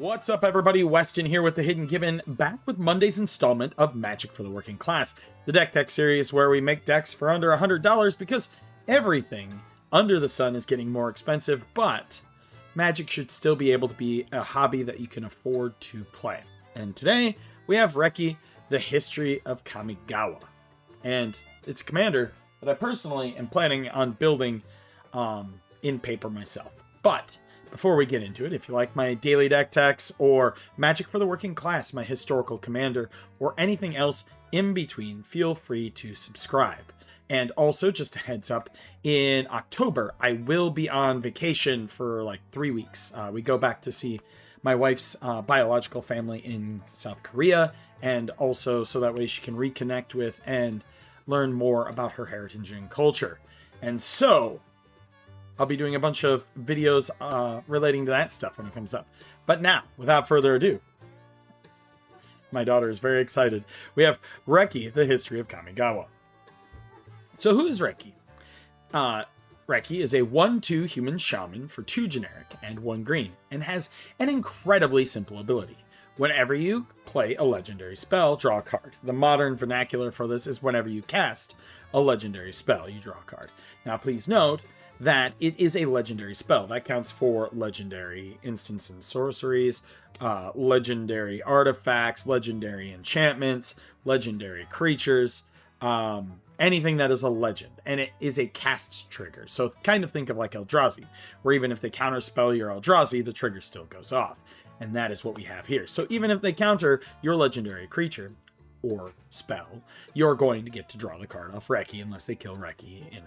What's up, everybody? Weston here with the Hidden Gibbon, back with Monday's installment of Magic for the Working Class, the deck tech series where we make decks for under $100 because everything under the sun is getting more expensive, but Magic should still be able to be a hobby that you can afford to play. And today we have Reki, the History of Kamigawa. And it's a commander that I personally am planning on building in paper myself. But before we get into it, if you like my daily deck techs or Magic for the Working Class, my historical commander, or anything else in between, feel free to subscribe. And also, just a heads up, in October, I will be on vacation for like 3 weeks. We go back to see my wife's biological family in South Korea, and also so that way she can reconnect with and learn more about her heritage and culture. And so I'll be doing a bunch of videos relating to that stuff when it comes up. But now, without further ado, my daughter is very excited. We have Reki, the History of Kamigawa. So who is Reki? Reki is a 1/2 human shaman for 2 generic and 1 green, and has an incredibly simple ability. Whenever you play a legendary spell, draw a card. The modern vernacular for this is whenever you cast a legendary spell, you draw a card. Now please note that it is a legendary spell. That counts for legendary instants and sorceries, legendary artifacts, legendary enchantments, legendary creatures, anything that is a legend. And it is a cast trigger. So kind of think of like Eldrazi, where even if they counterspell your Eldrazi, the trigger still goes off. And that is what we have here. So even if they counter your legendary creature or spell, you're going to get to draw the card off Reki unless they kill Reki in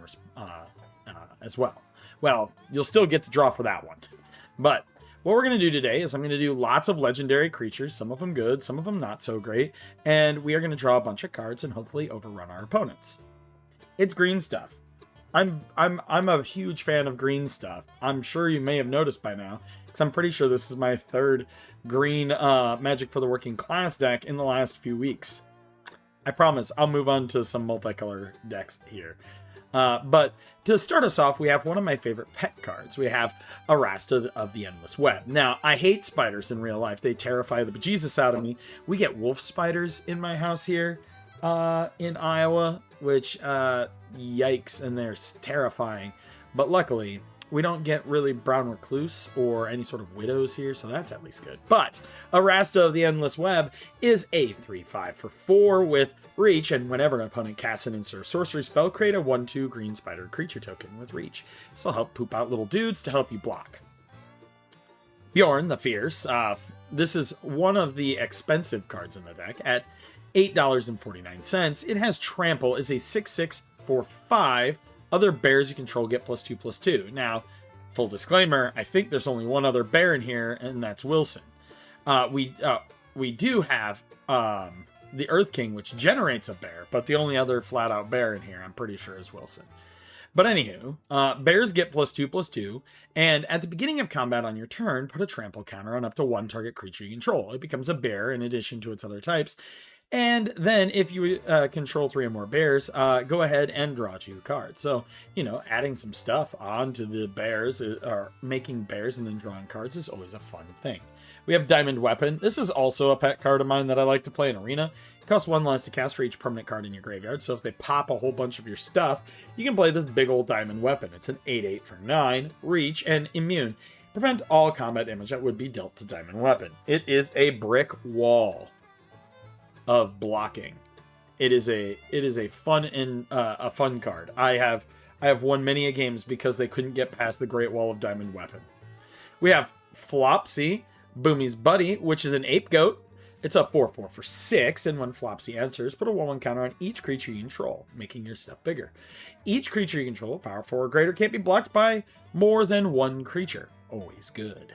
as well. Well, you'll still get to draw for that one. But what we're going to do today is I'm going to do lots of legendary creatures, some of them good, some of them not so great, and we are going to draw a bunch of cards and hopefully overrun our opponents. It's green stuff. I'm a huge fan of green stuff. I'm sure you may have noticed by now, because I'm pretty sure this is my 3rd green Magic for the Working Class deck in the last few weeks. I promise I'll move on to some multicolor decks here. But to start us off, we have one of my favorite pet cards. We have Arasta of the Endless Web. Now, I hate spiders in real life. They terrify the bejesus out of me. We get wolf spiders in my house here in Iowa, which, yikes, and they're terrifying. But luckily, we don't get really brown recluse or any sort of widows here, so that's at least good. But Arasta of the Endless Web is a 3/5 for 4 with reach, and whenever an opponent casts an instant or sorcery spell, create a 1/2 green spider creature token with reach. This will help poop out little dudes to help you block. Bjorn the Fierce. This is one of the expensive cards in the deck at $8.49. It has Trample, is a 6/6 for 5. Other bears you control get +2/+2. Now, full disclaimer, I think there's only one other bear in here, and that's Wilson. We do have the Earth King, which generates a bear, but the only other flat-out bear in here, I'm pretty sure, is Wilson. But anywho, bears get +2/+2, and at the beginning of combat on your turn, put a trample counter on up to 1 target creature you control. It becomes a bear in addition to its other types. And then if you control 3 or more bears, go ahead and draw 2 cards. So, you know, adding some stuff onto the bears, or making bears and then drawing cards is always a fun thing. We have Diamond Weapon. This is also a pet card of mine that I like to play in Arena. It costs 1 less to cast for each permanent card in your graveyard. So if they pop a whole bunch of your stuff, you can play this big old Diamond Weapon. It's an 8/8 for 9, reach, and immune. Prevent all combat damage that would be dealt to Diamond Weapon. It is a brick wall of blocking. It is a fun and a fun card. I have won many a games because they couldn't get past the Great Wall of Diamond Weapon. We have Flopsy, Boomy's buddy, which is an ape goat. It's a 4/4 for 6, and when Flopsy enters, put a 1/1 counter on each creature you control, making your stuff bigger. Each creature you control, power 4 or greater, can't be blocked by more than 1 creature. Always good.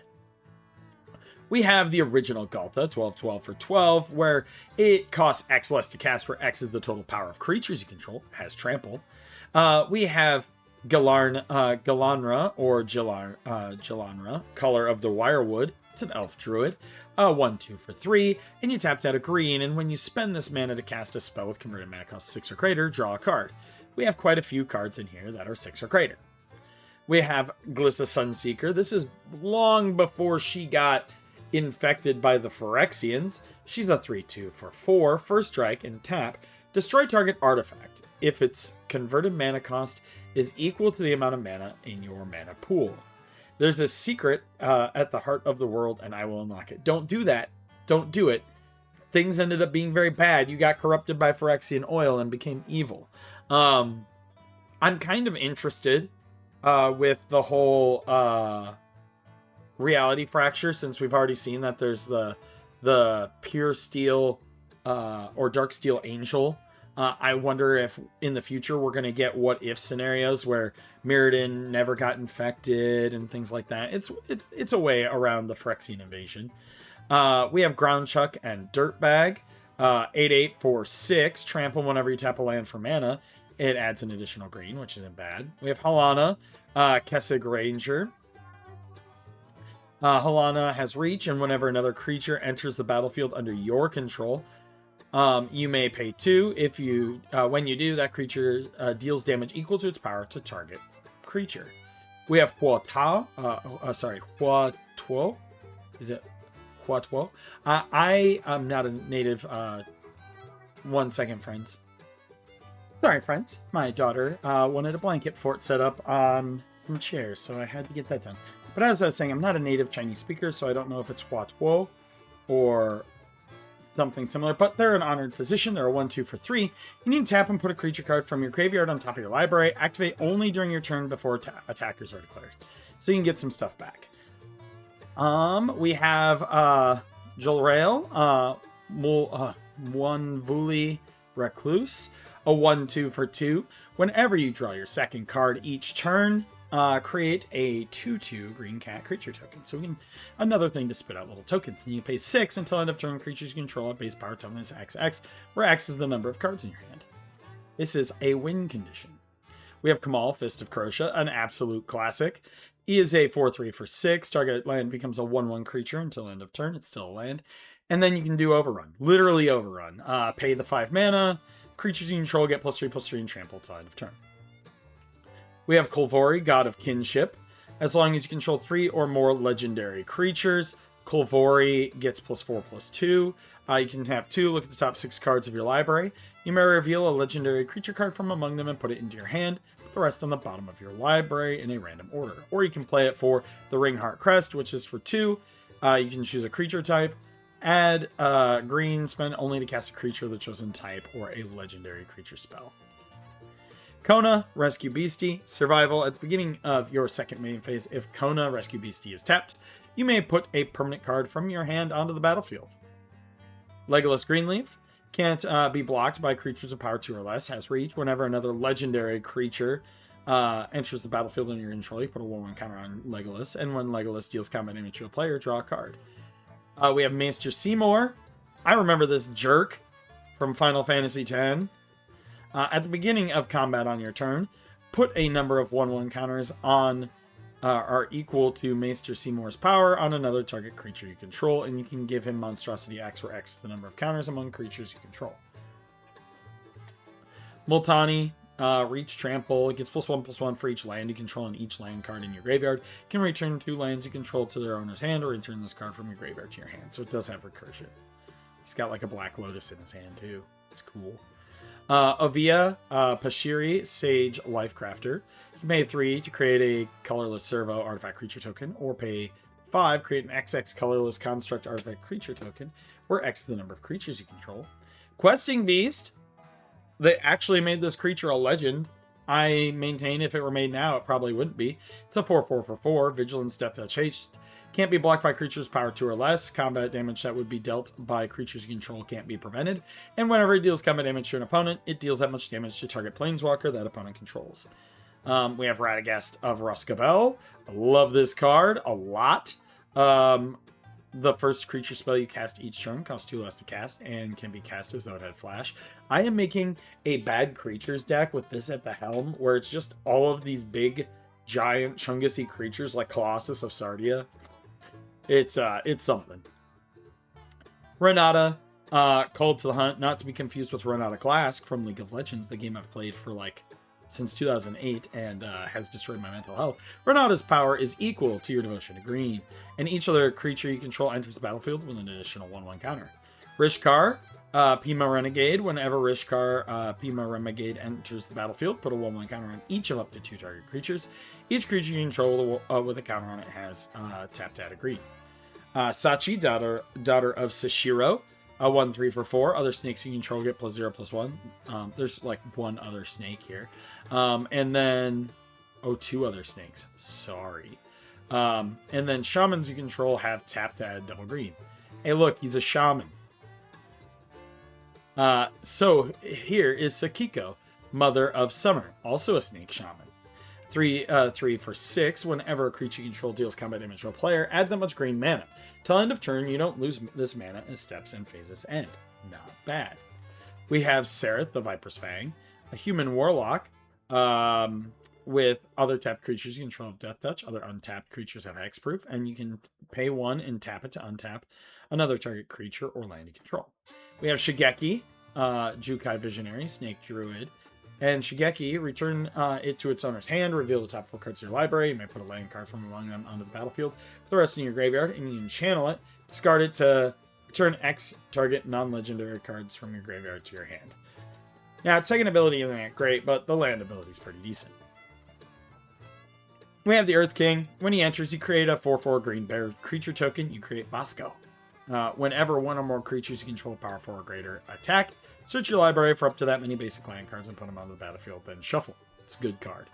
We have the original Galta, 12/12 for 12, where it costs X less to cast, where X is the total power of creatures you control, has trample. We have Galanra, or Jalanra, Color of the Wirewood. It's an elf druid, 1/2 for 3, and you tapped out a green, and when you spend this mana to cast a spell with converted mana cost 6 or greater, draw a card. We have quite a few cards in here that are 6 or greater. We have Glissa Sunseeker. This is long before she got infected by the Phyrexians. She's a 3/2 for 4, first strike, and tap. Destroy target artifact if its converted mana cost is equal to the amount of mana in your mana pool. There's a secret at the heart of the world, and I will unlock it. Don't do that. Don't do it. Things ended up being very bad. You got corrupted by Phyrexian oil and became evil. I'm kind of interested with the whole reality fracture, since we've already seen that there's the pure steel or dark steel angel. I wonder if in the future we're going to get what if scenarios where Mirrodin never got infected and things like that. It's a way around the Phyrexian invasion. We have Ground Chuck and Dirtbag. 8/8 for 6. Trample whenever you tap a land for mana. It adds an additional green, which isn't bad. We have Halana, Kessig Ranger. Halana has reach, and whenever another creature enters the battlefield under your control, you may pay 2. If you, when you do, that creature deals damage equal to its power to target creature. We have Huatuo. Is it Huatuo? I am not a native. 1 second, friends. Sorry, friends. My daughter wanted a blanket fort set up on some chairs, so I had to get that done. But as I was saying, I'm not a native Chinese speaker, so I don't know if it's Huatuo or something similar, but they're an honored physician. They're a 1/2 for 3. You need to tap and put a creature card from your graveyard on top of your library. Activate only during your turn before attackers are declared, so you can get some stuff back. We have Jolrael, Moonvuli Recluse, a 1/2 for 2. Whenever you draw your second card each turn, create a 2/2 green cat creature token. So we can, another thing to spit out little tokens. And you pay 6 until end of turn. Creatures you control at base power toughness XX, where X is the number of cards in your hand. This is a win condition. We have Kamal, Fist of Crotia, an absolute classic. He is a 4/3 for 6. Target land becomes a 1/1 creature until end of turn. It's still a land. And then you can do Overrun. Literally Overrun. Pay the 5 mana. Creatures you control get +3/+3 and trample till end of turn. We have Kulvori, God of Kinship. As long as you control 3 or more legendary creatures, Kulvori gets +4/+2. You can tap 2, look at the top 6 cards of your library. You may reveal a legendary creature card from among them and put it into your hand. Put the rest on the bottom of your library in a random order. Or you can play it for the Ringheart Crest, which is for 2. You can choose a creature type. Add green, spend only to cast a creature of the chosen type or a legendary creature spell. Kona, Rescue Beastie, survival. At the beginning of your second main phase, if Kona, Rescue Beastie is tapped, you may put a permanent card from your hand onto the battlefield. Legolas Greenleaf can't be blocked by creatures of power 2 or less, has reach. Whenever another legendary creature enters the battlefield under your control, you put a 1/1 counter on Legolas, and when Legolas deals combat damage to a player, draw a card. We have Maester Seymour. I remember this jerk from Final Fantasy X. At the beginning of combat on your turn, put a number of 1/1 counters on are equal to Maester Seymour's power on another target creature you control, and you can give him Monstrosity X, where X is the number of counters among creatures you control. Multani, reach, trample. It gets +1/+1 for each land you control and each land card in your graveyard. You can return 2 lands you control to their owner's hand, or return this card from your graveyard to your hand. So it does have recursion. He's got like a Black Lotus in his hand too. It's cool. Avia, Pashiri, Sage, Lifecrafter. You pay 3 to create a colorless servo artifact creature token, or pay 5, create an XX colorless construct artifact creature token, where X is the number of creatures you control. Questing Beast. They actually made this creature a legend. I maintain if it were made now, it probably wouldn't be. It's a 4/4 for 4. Vigilance, Death Touch, Haste. Can't be blocked by creatures power 2 or less. Combat damage that would be dealt by creatures you control can't be prevented. And whenever it deals combat damage to an opponent, it deals that much damage to target planeswalker that opponent controls. We have Radagast of Ruskabel. I love this card a lot. The first creature spell you cast each turn costs 2 less to cast and can be cast as though it had flash. I am making a bad creatures deck with this at the helm, where it's just all of these big, giant, chungussy creatures like Colossus of Sardia. It's something. Renata, Called to the Hunt, not to be confused with Renata Glask from League of Legends, the game I've played for like since 2008 and has destroyed my mental health. Renata's power is equal to your devotion to green, and each other creature you control enters the battlefield with an additional 1/1 counter. Rishkar, Pima Renegade. Whenever Rishkar, Pima Renegade enters the battlefield, put a 1/1 counter on each of up to 2 target creatures. Each creature you control with a counter on it has tap to add a green. Sachi, daughter of Sashiro. 1/3 for 4. Other snakes you control get +0/+1. There's like one other snake here. And then, 2 other snakes. Sorry. And then shamans you control have tap to add double green. Hey, look, he's a shaman. So here is Sakiko, Mother of Summer, also a snake shaman. 3 for 6. Whenever a creature you control deals combat damage to a player, add that much green mana. Till end of turn, you don't lose this mana as steps and phases end. Not bad. We have Sereth, the Viper's Fang, a human warlock, with other tapped creatures you control have Death Touch. Other untapped creatures have Hexproof, and you can pay 1 and tap it to untap another target creature or land you control. We have Shigeki, Jukai Visionary, Snake Druid. And Shigeki, return it to its owner's hand, reveal the top 4 cards of your library. You may put a land card from among them onto the battlefield. Put the rest in your graveyard, and you can channel it, discard it to return X target non-legendary cards from your graveyard to your hand. Now, its second ability isn't that great, but the land ability is pretty decent. We have the Earth King. When he enters, you create a 4/4 green bear creature token. You create Bosco. Whenever one or more creatures you control power 4 or greater attack, search your library for up to that many basic land cards and put them onto the battlefield, then shuffle. It's a good card.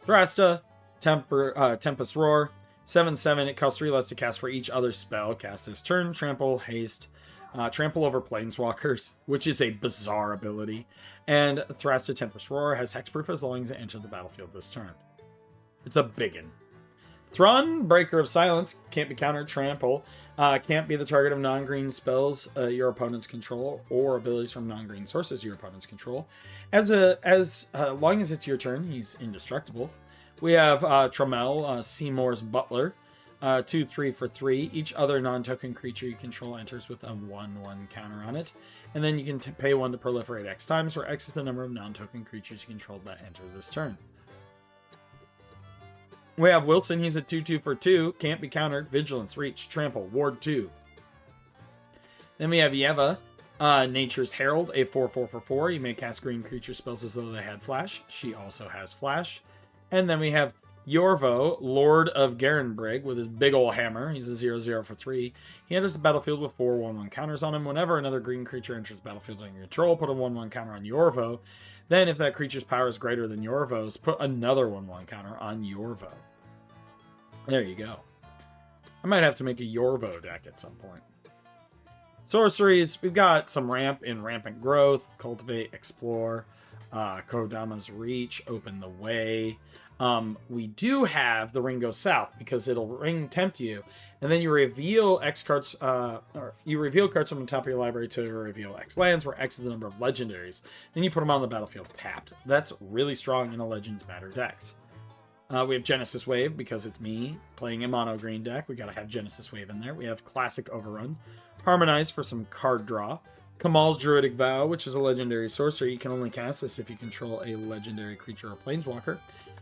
Thrasta, Tempest Roar. 7/7, it costs 3 less to cast for each other spell cast this turn. Trample, Haste, Trample over Planeswalkers, which is a bizarre ability. And Thrasta Tempest Roar has Hexproof as long as it enters the battlefield this turn. It's a biggin. Thrawn, Breaker of Silence, can't be countered. Trample, can't be the target of non-green spells your opponents control or abilities from non-green sources your opponents control. As long as it's your turn, he's indestructible. We have Trammell, Seymour's Butler, 2/3 for 3. Each other non-token creature you control enters with a 1/1 counter on it. And then you can pay 1 to proliferate X times, where X is the number of non-token creatures you control that enter this turn. We have Wilson, he's a 2/2 for 2, can't be countered. Vigilance, Reach, Trample, Ward 2. Then we have Yeva, Nature's Herald, a 4/4 for 4. You may cast green creature spells as though they had Flash. She also has Flash. And then we have Yorvo, Lord of Garenbrig, with his big ol' hammer. He's a 0/0 for 3. He enters the battlefield with 4 1/1 counters on him. Whenever another green creature enters the battlefield under your control, put a 1/1 counter on Yorvo. Then, if that creature's power is greater than Yorvo's, put another 1/1 counter on Yorvo. There you go. I might have to make a Yorvo deck at some point. Sorceries, we've got some ramp in Rampant Growth, Cultivate, Explore, Kodama's Reach, Open the Way. We do have the Ring Goes South, because it'll ring tempt you, and then you reveal X cards, or you reveal cards from the top of your library to reveal X lands, where X is the number of legendaries. Then you put them on the battlefield tapped. That's really strong in a Legends Matter decks. We have Genesis Wave, because it's me playing a mono green deck. We gotta have Genesis Wave in there. We have Classic Overrun. Harmonize for some card draw. Kamal's Druidic Vow, which is a legendary sorcery. You can only cast this if you control a legendary creature or planeswalker.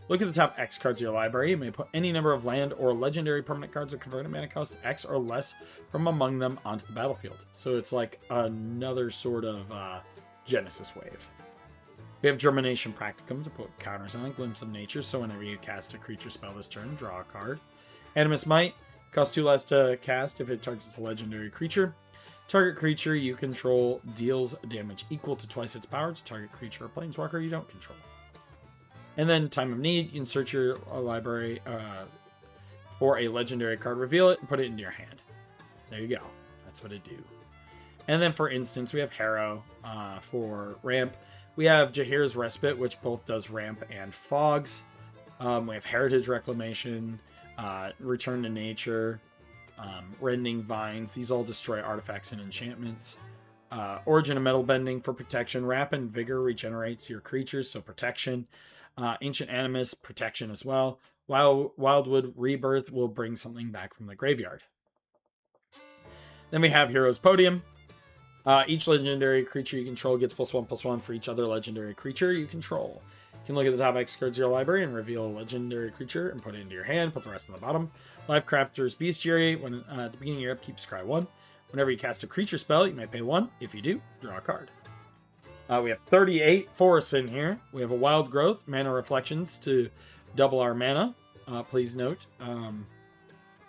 Look at the top X cards of your library. You may put any number of land or legendary permanent cards with converted mana cost X or less from among them onto the battlefield. So it's like another sort of Genesis Wave. We have Germination Practicum to put counters on. Glimpse of Nature, so whenever you cast a creature spell this turn, draw a card. Animus Might, costs 2 less to cast if it targets a legendary creature. Target creature you control deals damage equal to twice its power to target creature or planeswalker you don't control. And then Time of Need, you can search your library for a legendary card, reveal it, and put it into your hand. There you go. That's what it do. And then for instance, we have Harrow for ramp. We have Jahir's Respite, which both does ramp and fogs. We have Heritage Reclamation, Return to Nature, Rending Vines. These all destroy artifacts and enchantments. Origin of Metal Bending for protection. Wrap and Vigor regenerates your creatures, so protection. Ancient Animus, protection as well. Wildwood Rebirth will bring something back from the graveyard. Then we have Heroes Podium. Each legendary creature you control gets +1/+1 for each other legendary creature you control. You can look at the top X cards of your library and reveal a legendary creature and put it into your hand. Put the rest on the bottom. Life Crafter's Bestiary. When at the beginning of your upkeep, scry 1. Whenever you cast a creature spell, you may pay 1. If you do, draw a card. We have 38 forests in here. We have a Wild Growth, Mana Reflections to double our mana. Please note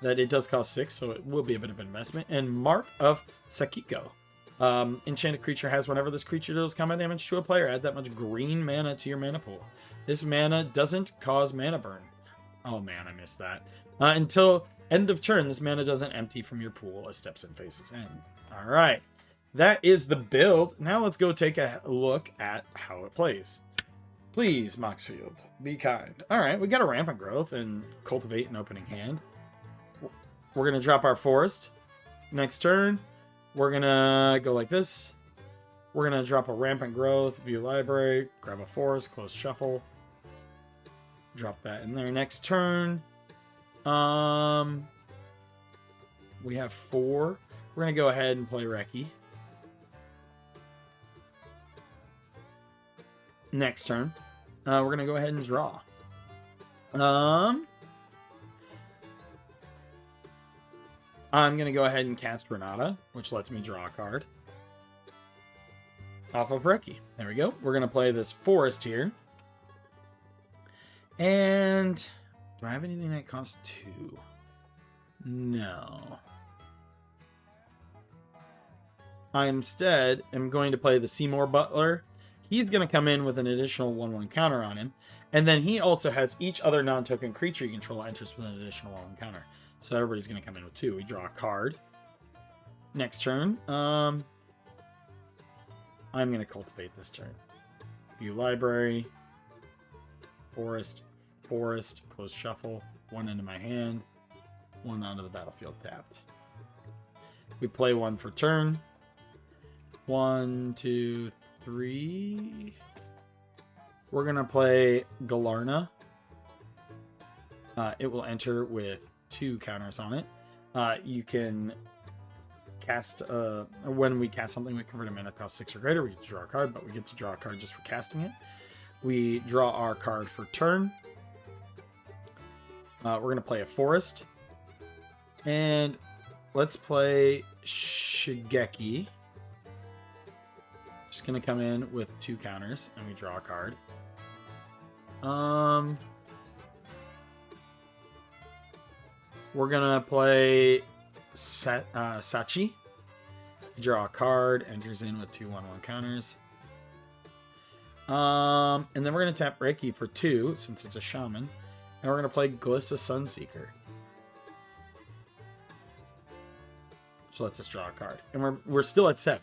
that it does cost 6, so it will be a bit of an investment. And Mark of Sakiko. Enchanted creature has whenever this creature deals combat damage to a player, add that much green mana to your mana pool. This mana doesn't cause mana burn. Oh man, I missed that. Until end of turn, this mana doesn't empty from your pool as steps and faces end. All right. That is the build. Now let's go take a look at how it plays. Please, Moxfield, be kind. All right, we got a Rampant Growth and Cultivate an Opening Hand. We're going to drop our Forest. Next turn, we're going to go like this. We're going to drop a Rampant Growth, view library, grab a Forest, close shuffle. Drop that in there. Next turn, we have 4. We're going to go ahead and play Reki. Next turn, we're going to go ahead and draw. I'm going to go ahead and cast Renata, which lets me draw a card off of Reki. There we go. We're going to play this Forest here. And do I have anything that costs 2? No. I instead am going to play the Seymour Butler. He's going to come in with an additional 1/1 counter on him. And then he also has each other non-token creature you control enters with an additional 1/1 counter. So everybody's going to come in with 2. We draw a card. Next turn. I'm going to cultivate this turn. View library. Forest. Forest. Close shuffle. 1 into my hand. 1 onto the battlefield tapped. We play 1 for turn. 1, 2, 3. We're going to play Galarna. It will enter with 2 counters on it. You can cast, when we cast something, we convert a mana cost 6 or greater. We get to draw a card, but we get to draw a card just for casting it. We draw our card for turn. We're going to play a Forest. And let's play Shigeki. Just going to come in with 2 counters, and we draw a card. We're going to play Sachi. Draw a card, enters in with 2 1/1 counters. And then we're going to tap Reki for 2, since it's a shaman. And we're going to play Glissa Sunseeker. So lets us draw a card. And we're still at 7.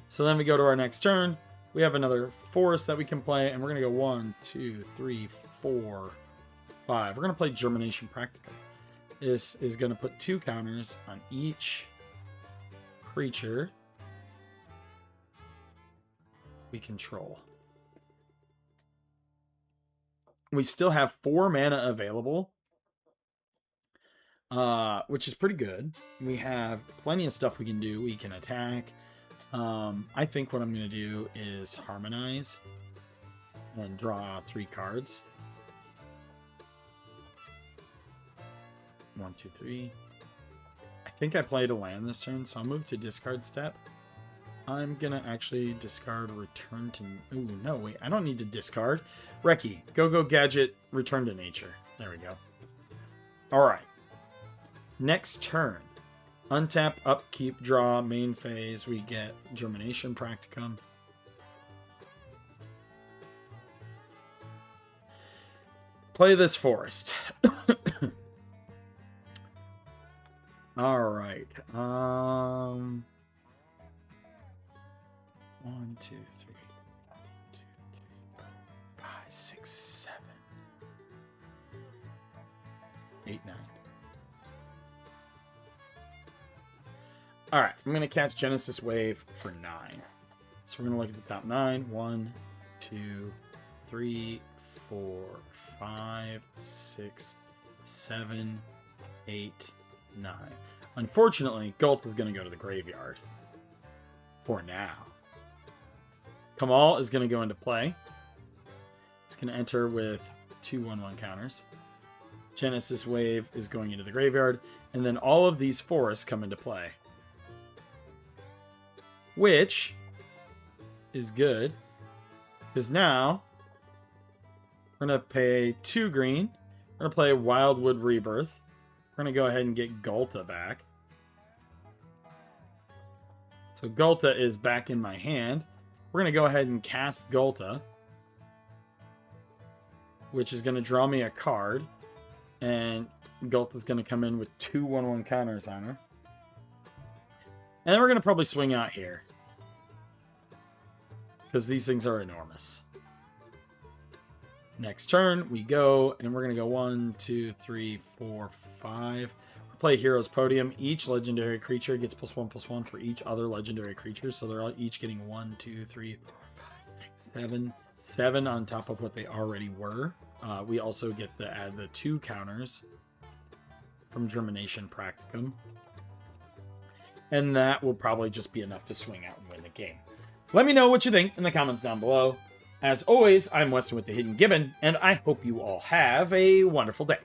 So then we go to our next turn. We have another Forest that we can play. And we're going to go 1, 2, 3, 4, 5. We're going to play Germination Practicum. This is going to put 2 counters on each creature we control. We still have 4 mana available, which is pretty good. We have plenty of stuff we can do. We can attack. I think what I'm going to do is Harmonize and draw 3 cards. 1, 2, 3. I think I played a land this turn, so I'll move to discard step. I'm going to actually discard return to... Ooh, no, wait. I don't need to discard. Reki, go gadget, return to nature. There we go. All right. Next turn. Untap, upkeep, draw, main phase. We get Germination Practicum. Play this Forest. All right. 1, 2, 3, 5, 6, 7, 8, 9. All right, I'm going to cast Genesis Wave for 9. So we're going to look at the top 9. 1, 2, 3, 4, 5, 6, 7, 8, 9. Unfortunately, Gult is going to go to the graveyard. for now. Kamal is going to go into play. It's going to enter with 2/1/1 counters. Genesis Wave is going into the graveyard. And then all of these forests come into play. Which is good. Because now we're going to pay 2 green. We're going to play Wildwood Rebirth. We're going to go ahead and get Gulta back. So Gulta is back in my hand. We're going to go ahead and cast Gulta, which is going to draw me a card. And Gulta's going to come in with 2/1/1 counters on her. And then we're going to probably swing out here, because these things are enormous. Next turn, we go, and we're going to go 1, 2, 3, 4, 5. We play Hero's Podium. Each legendary creature gets +1/+1 for each other legendary creature, so they're all each getting 1, 2, 3, 4, 5, 6, 7. 7 on top of what they already were. We also get to add the 2 counters from Germination Practicum. And that will probably just be enough to swing out and win the game. Let me know what you think in the comments down below. As always, I'm Weston with the Hidden Gibbon, and I hope you all have a wonderful day.